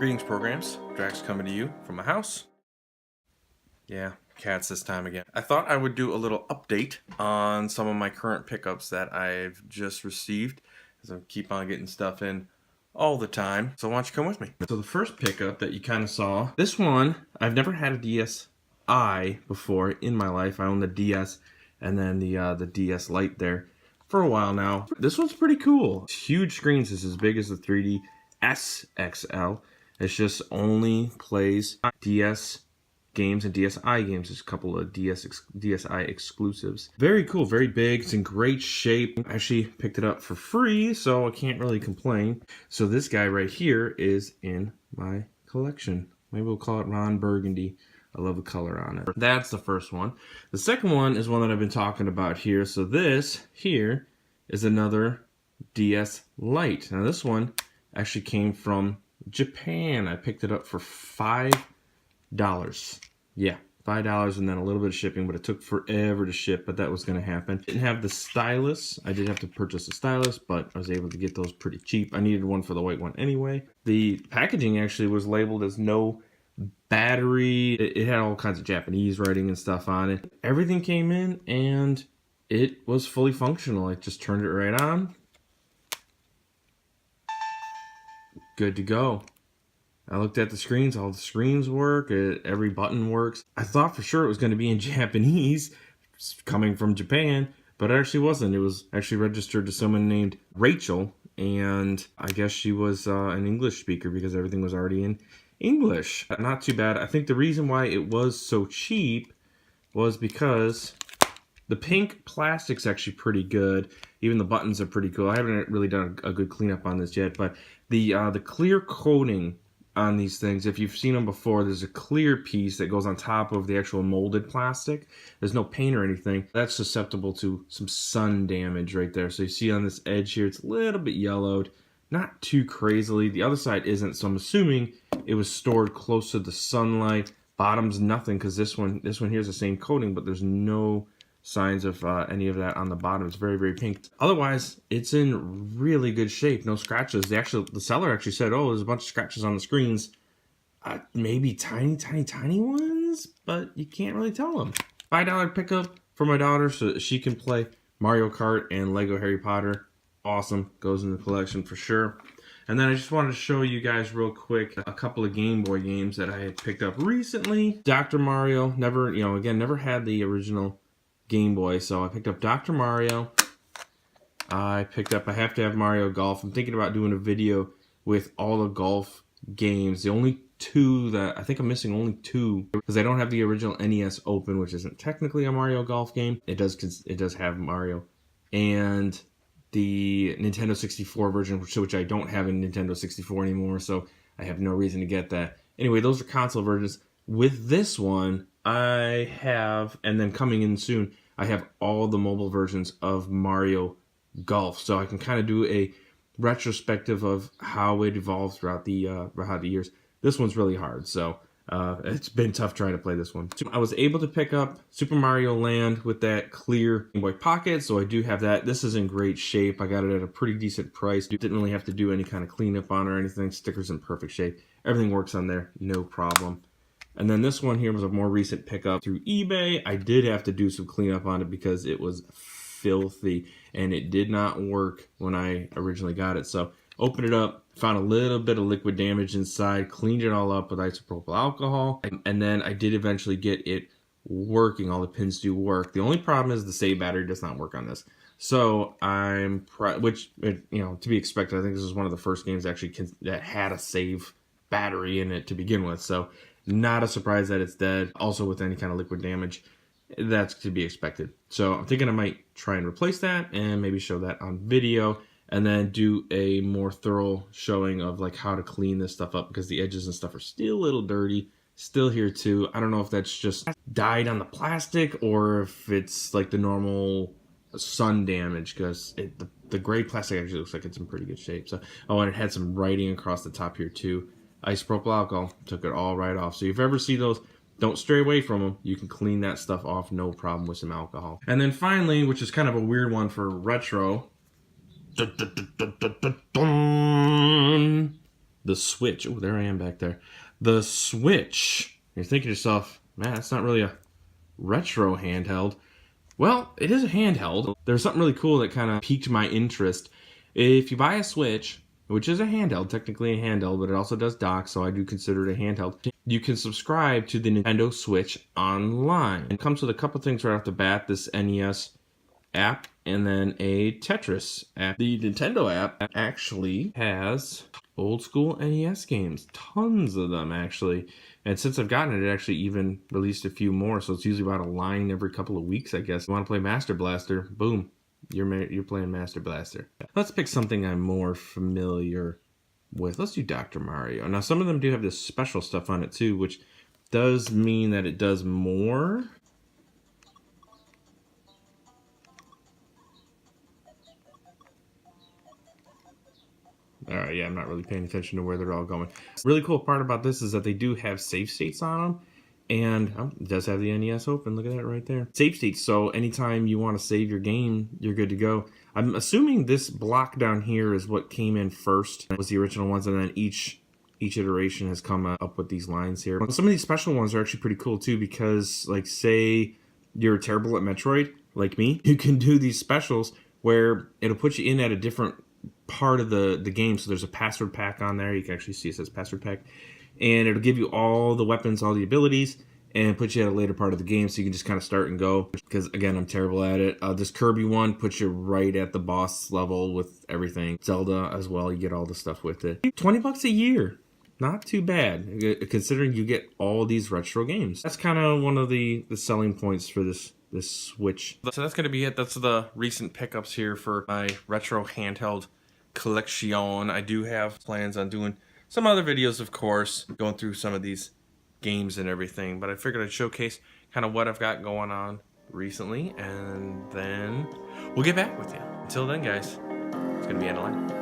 Greetings, programs. Drax coming to you from my house. Yeah, cats this time again. I thought I would do a little update on some of my current pickups that I've just received, as I keep on getting stuff in all the time. So why don't you come with me? So the first pickup that you kind of saw, this one, I've never had a DSi before in my life. I own the DS and then the DS Lite there for a while now. This one's pretty cool. It's huge screens. It's as big as the 3DS XL. It's just only plays DS games and DSi games. There's a couple of DSi exclusives. Very cool, very big. It's in great shape. I actually picked it up for free, so I can't really complain. So this guy right here is in my collection. Maybe we'll call it Ron Burgundy. I love the color on it. That's the first one. The second one is one that I've been talking about here. So this here is another DS Lite. Now this one actually came from Japan. I picked it up for $5. Yeah, $5 and then a little bit of shipping, but it took forever to ship, but that was going to happen. Didn't have the stylus. I did have to purchase a stylus, but I was able to get those pretty cheap. I needed one for the white one anyway. The packaging actually was labeled as no battery. It had all kinds of Japanese writing and stuff on it. Everything came in and it was fully functional. I just turned it right on. Good to go. I looked at the screens, all the screens work, every button works. I thought for sure it was going to be in Japanese, coming from Japan, but it actually wasn't. It was actually registered to someone named Rachel, and I guess she was an English speaker because everything was already in English. Not too bad. I think the reason why it was so cheap was because the pink plastic's actually pretty good. Even the buttons are pretty cool. I haven't really done a good cleanup on this yet, but the clear coating on these things, if you've seen them before, there's a clear piece that goes on top of the actual molded plastic. There's no paint or anything. That's susceptible to some sun damage right there. So you see on this edge here, it's a little bit yellowed. Not too crazily. The other side isn't, so I'm assuming it was stored close to the sunlight. Bottom's nothing, because this one here's the same coating, but there's no signs of any of that on the bottom. It's very, very pink. Otherwise, it's in really good shape. No scratches. The seller actually said, oh, there's a bunch of scratches on the screens. Maybe tiny, tiny, tiny ones, but you can't really tell them. $5 pickup for my daughter so that she can play Mario Kart and Lego Harry Potter. Awesome. Goes in the collection for sure. And then I just wanted to show you guys real quick a couple of Game Boy games that I had picked up recently. Dr. Mario, never had the original Game Boy, so I picked up Dr. Mario. I have to have Mario Golf. I'm thinking about doing a video with all the golf games. The only two that I think I'm missing, only two, because I don't have the original NES open, which isn't technically a Mario Golf game. It does have Mario, and the Nintendo 64 version, which I don't have in Nintendo 64 anymore, so I have no reason to get that. Anyway, those are console versions. With this one, I have, and then coming in soon, I have all the mobile versions of Mario Golf, so I can kind of do a retrospective of how it evolved throughout the years. This one's really hard, so it's been tough trying to play this one. I was able to pick up Super Mario Land with that clear Game Boy Pocket, so I do have that. This is in great shape. I got it at a pretty decent price. Didn't really have to do any kind of cleanup on it or anything. Sticker's in perfect shape. Everything works on there, no problem. And then this one here was a more recent pickup through eBay. I did have to do some cleanup on it because it was filthy and it did not work when I originally got it. So opened it up, found a little bit of liquid damage inside, cleaned it all up with isopropyl alcohol, and then I did eventually get it working. All the pins do work. The only problem is the save battery does not work on this. So to be expected. I think this is one of the first games actually that had a save battery in it to begin with. So not a surprise that it's dead. Also with any kind of liquid damage, that's to be expected. So I'm thinking I might try and replace that and maybe show that on video and then do a more thorough showing of like how to clean this stuff up, because the edges and stuff are still a little dirty. Still here too. I don't know if that's just dyed on the plastic or if it's like the normal sun damage, because the gray plastic actually looks like it's in pretty good shape. So, oh, and it had some writing across the top here too. Isopropyl alcohol took it all right off. So if you ever see those, don't stray away from them. You can clean that stuff off, no problem, with some alcohol. And then finally, which is kind of a weird one for retro, The Switch. Oh, there I am back there. The Switch. You're thinking to yourself, man, that's not really a retro handheld. Well, it is a handheld. There's something really cool that kind of piqued my interest. If you buy a Switch, which is a handheld, technically a handheld, but it also does dock, so I do consider it a handheld, you can subscribe to the Nintendo Switch online. It comes with a couple things right off the bat, this NES app and then a Tetris app. The Nintendo app actually has old school NES games, tons of them actually. And since I've gotten it, it actually even released a few more. So it's usually about a line every couple of weeks, I guess. You want to play Master Blaster? Boom, you're playing Master Blaster. Let's pick something I'm more familiar with. Let's do Dr. Mario. Now some of them do have this special stuff on it too, which does mean that it does more. All right, yeah, I'm not really paying attention to where they're all going. Really cool part about this is that they do have save states on them, and it does have the NES open. Look at that right there. Save states, so anytime you want to save your game, you're good to go. I'm assuming this block down here is what came in first. It was the original ones, and then each iteration has come up with these lines here. Some of these special ones are actually pretty cool too, because like say you're terrible at Metroid, like me, you can do these specials where it'll put you in at a different part of the game. So there's a password pack on there. You can actually see it says password pack, and it'll give you all the weapons, all the abilities, and put you at a later part of the game, so you can just kind of start and go. Because again, I'm terrible at it. This Kirby one puts you right at the boss level with everything. Zelda as well, you get all the stuff with it. $20 a year, not too bad considering you get all these retro games. That's kind of one of the selling points for this Switch. So that's going to be it. That's the recent pickups here for my retro handheld collection. I do have plans on doing some other videos, of course, going through some of these games and everything, but I figured I'd showcase kind of what I've got going on recently, and then we'll get back with you. Until then, guys, it's going to be end of line.